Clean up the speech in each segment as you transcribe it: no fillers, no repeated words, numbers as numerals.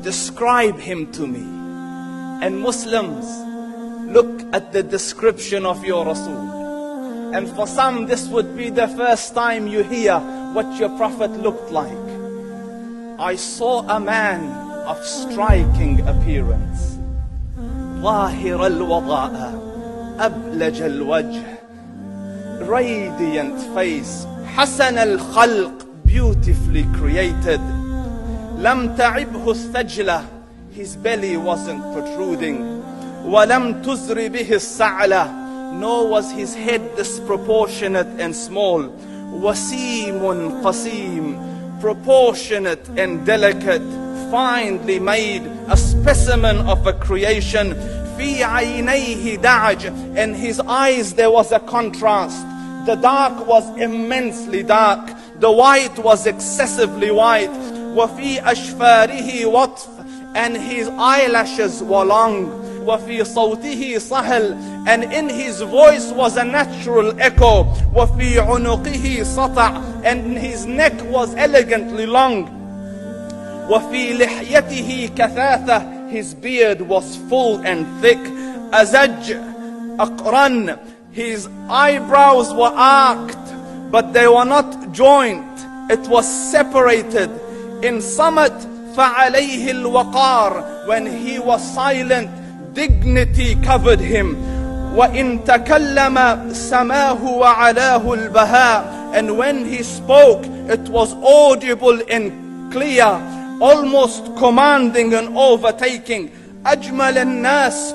Describe him to me. And Muslims, look at the description of your Rasul. And for some, this would be the first time you hear what your Prophet looked like. I saw a man of striking appearance. ظاهر الوضاء أبلج الوجه, radiant face, حسن الخلق, beautifully created. لم تعبه الثجلة, his belly wasn't protruding. ولم تزر به السعلة, nor was his head disproportionate and small. وسيم قسيم, proportionate and delicate, finely made, a specimen of a creation. في عينيه دعج, in his eyes there was a contrast. The dark was immensely dark, the white was excessively white. وفي أشفاره وطف, and his eyelashes were long. وفي صوته صهل, and in his voice was a natural echo. وفي عنقه سطع, and his neck was elegantly long. وفي لحيته كثاثة, his beard was full and thick. أزج أقرن, his eyebrows were arched, but they were not joint, it was separated. In summit فعليه الوقار, when he was silent, dignity covered him. وإن تكلم سماه وعلاه البهاء, and when he spoke it was audible and clear, almost commanding and overtaking. أجمل الناس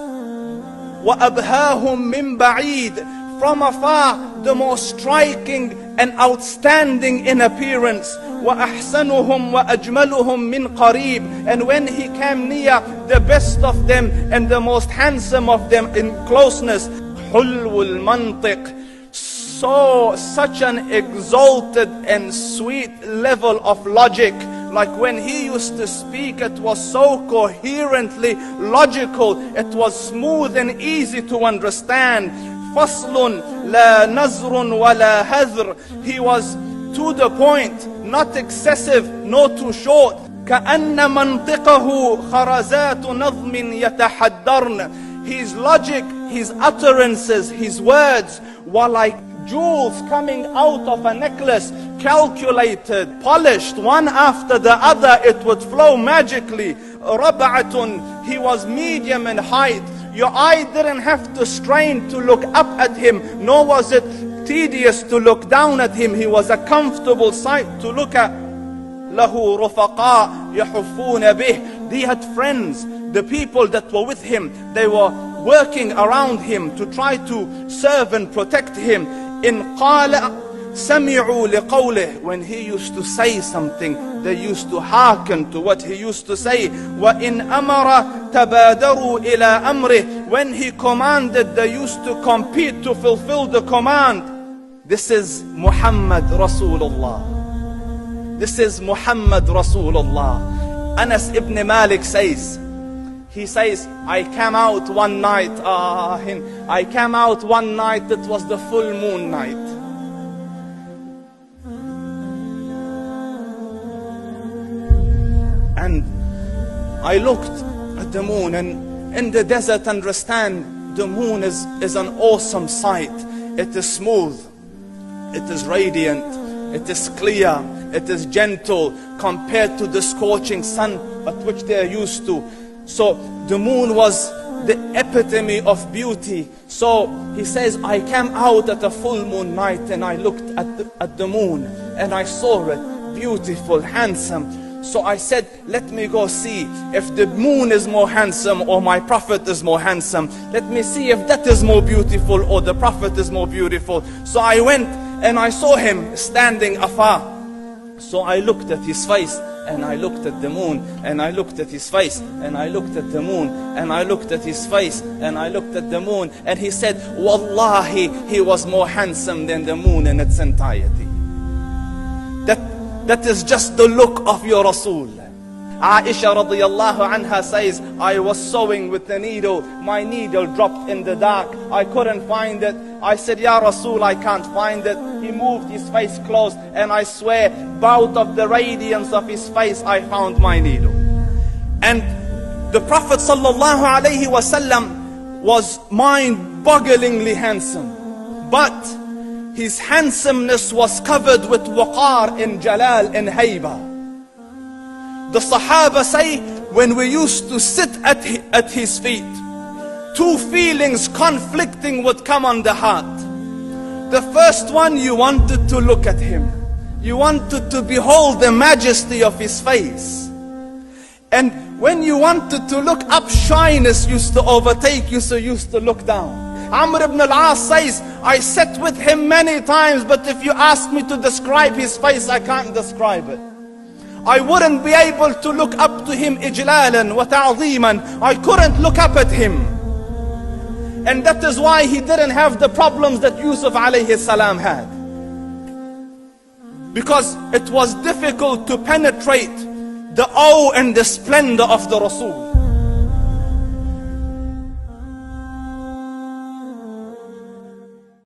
وأبهاهم من بعيد, from afar the most striking and outstanding in appearance. وأحسنهم وأجملهم من قريب, and when he came near, the best of them and the most handsome of them in closeness. حلو المنطق, such an exalted and sweet level of logic. Like when he used to speak, it was so coherently logical, it was smooth and easy to understand. فصل لا نزر ولا هذر, he was to the point, not excessive nor too short. كأن منطقه خرزات نظم يتحدرن, his logic, his utterances, his words were like jewels coming out of a necklace, calculated, polished, one after the other, it would flow magically. ربعة, he was medium in height. Your eye didn't have to strain to look up at him, nor was it tedious to look down at him. He was a comfortable sight to look at. له رفقاء يحفون به, he had friends, the people that were with him, they were working around him to try to serve and protect him. إن قال سمعوا لقوله, when he used to say something, they used to hearken to what he used to say. وإن أمر تبادروا إلى أمره, when he commanded, they used to compete to fulfill the command. This is Muhammad Rasulullah. This is Muhammad Rasulullah. Anas ibn Malik says, he says, I came out one night, it was the full moon night. And I looked at the moon, and in the desert, understand, the moon is an awesome sight. It is smooth, it is radiant, it is clear, it is gentle compared to the scorching sun at which they are used to. So the moon was the epitome of beauty. So he says, I came out at a full moon night and I looked at the moon and I saw it beautiful, handsome. So I said, let me go see if the moon is more handsome or my Prophet is more handsome. Let me see if that is more beautiful or the Prophet is more beautiful. So I went and I saw him standing afar. So I looked at his face and I looked at the moon, and I looked at his face, and I looked at the moon, and I looked at his face, and I looked at the moon, and he said, Wallahi, he was more handsome than the moon in its entirety. That is just the look of your Rasul. Aisha radiyallahu anha says, I was sewing with the needle. My needle dropped in the dark. I couldn't find it. I said, Ya Rasul, I can't find it. He moved his face close, and I swear, out of the radiance of his face, I found my needle. And the Prophet sallallahu alaihi wasallam was mind-bogglingly handsome. But his handsomeness was covered with waqar and jalal and hayba. The Sahaba say, when we used to sit at his feet, two feelings conflicting would come on the heart. The first one, you wanted to look at him. You wanted to behold the majesty of his face. And when you wanted to look up, shyness used to overtake you, so you used to look down. Amr ibn al-As says, I sat with him many times, but if you ask me to describe his face, I can't describe it. I wouldn't be able to look up to him ijlalan wa ta'zeeman. I couldn't look up at him. And that is why he didn't have the problems that Yusuf alayhi salam had. Because it was difficult to penetrate the awe and the splendor of the Rasul.